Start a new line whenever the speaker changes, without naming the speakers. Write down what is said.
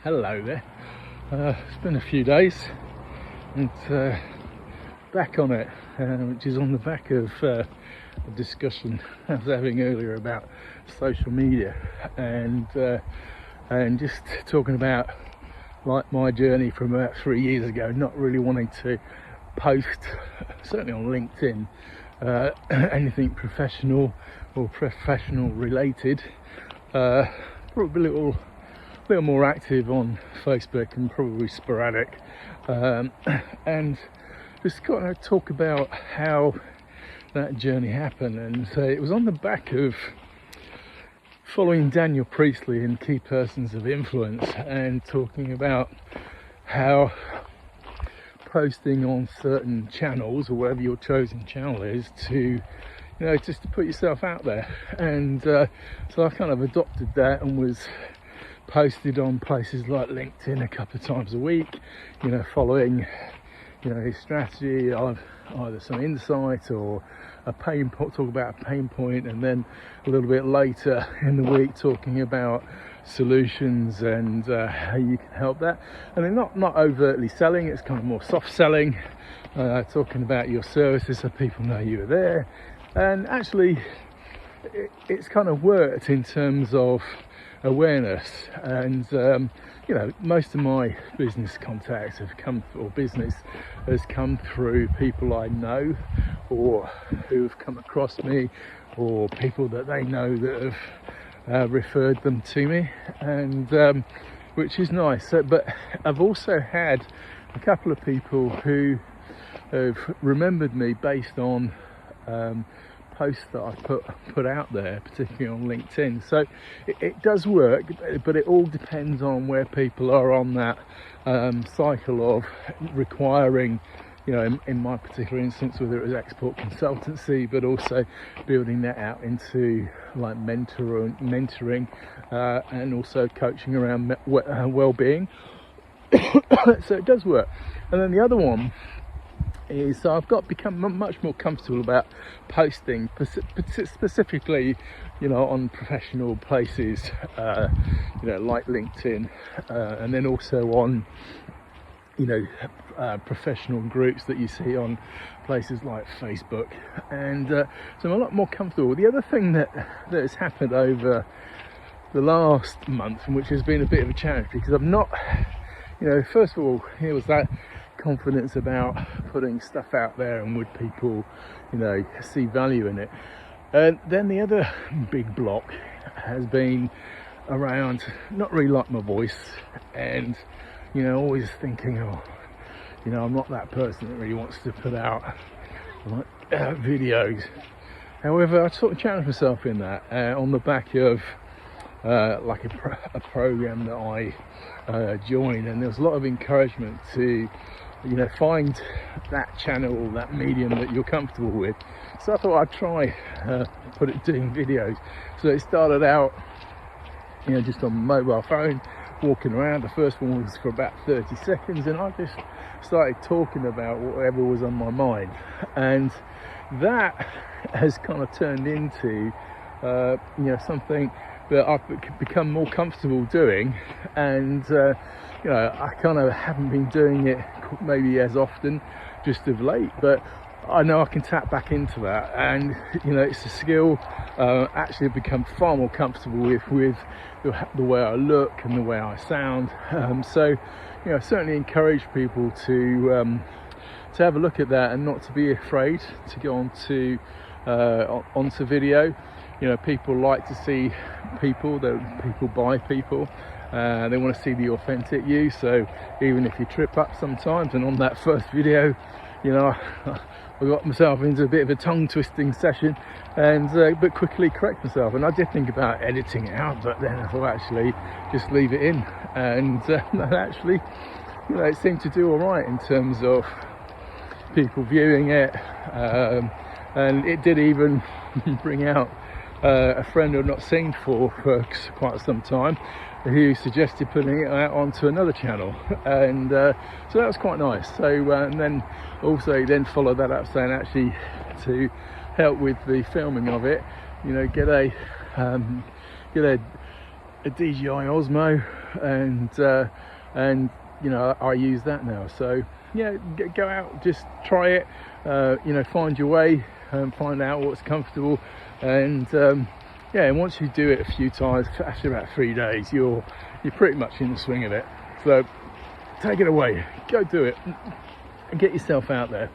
Hello there. It's been a few days and back on it, which is on the back of a discussion I was having earlier about social media and just talking about like my journey from about 3 years ago, not really wanting to post, certainly on LinkedIn, anything professional or professional related. Probably a little more active on Facebook and probably sporadic, and just kind of talk about how that journey happened. And it was on the back of following Daniel Priestley in Key Persons of Influence and talking about how posting on certain channels or whatever your chosen channel is to, just to put yourself out there. And so I kind of adopted that and was posted on places like LinkedIn a couple of times a week, following his strategy, either some insight or a pain point, talk about a pain point, and then a little bit later in the week talking about solutions and how you can help that. And then not overtly selling, it's kind of more soft selling, talking about your services so people know you're there. And actually it's kind of worked in terms of awareness, and most of my business contacts have come, or business has come through people I know or who've come across me, or people that they know that have referred them to me, and which is nice. But I've also had a couple of people who have remembered me based on posts that I put out there, particularly on LinkedIn. So it does work, but it all depends on where people are on that cycle of requiring, in my particular instance, whether it was export consultancy, but also building that out into like mentoring, and also coaching around well-being. So it does work. And then the other one is, so I've become much more comfortable about posting, specifically, on professional places, like LinkedIn, and then also on, professional groups that you see on places like Facebook, and so I'm a lot more comfortable. The other thing that has happened over the last month, and which has been a bit of a challenge, because I'm not, first of all, here was that confidence about putting stuff out there, and would people see value in it. And then the other big block has been around not really like my voice, and always thinking, I'm not that person that really wants to put out videos. However, I sort of challenged myself in that, on the back of like a program that I joined, and there was a lot of encouragement to find that channel, that medium that you're comfortable with. So I thought I'd try doing videos. So it started out just on my mobile phone, walking around. The first one was for about 30 seconds, and I just started talking about whatever was on my mind, and that has kind of turned into something that I've become more comfortable doing. And I kind of haven't been doing it maybe as often just of late, but I know I can tap back into that, and it's a skill. Actually I've become far more comfortable with the way I look and the way I sound. So certainly encourage people to have a look at that, and not to be afraid to go onto video. People like to see people, people buy people. They want to see the authentic you. So even if you trip up sometimes, and on that first video, I got myself into a bit of a tongue twisting session, and but quickly correct myself. And I did think about editing it out, but then I thought actually just leave it in, and actually it seemed to do all right in terms of people viewing it, and it did even bring out a friend I've not seen for quite some time, who suggested putting it out onto another channel, and so that was quite nice. So and then also follow that up saying, actually, to help with the filming of it, get a a DJI Osmo, and you know, I use that now. So yeah, go out, just try it, you know, find your way and find out what's comfortable, and yeah, and once you do it a few times, after about 3 days, you're pretty much in the swing of it. So take it away, go do it and get yourself out there.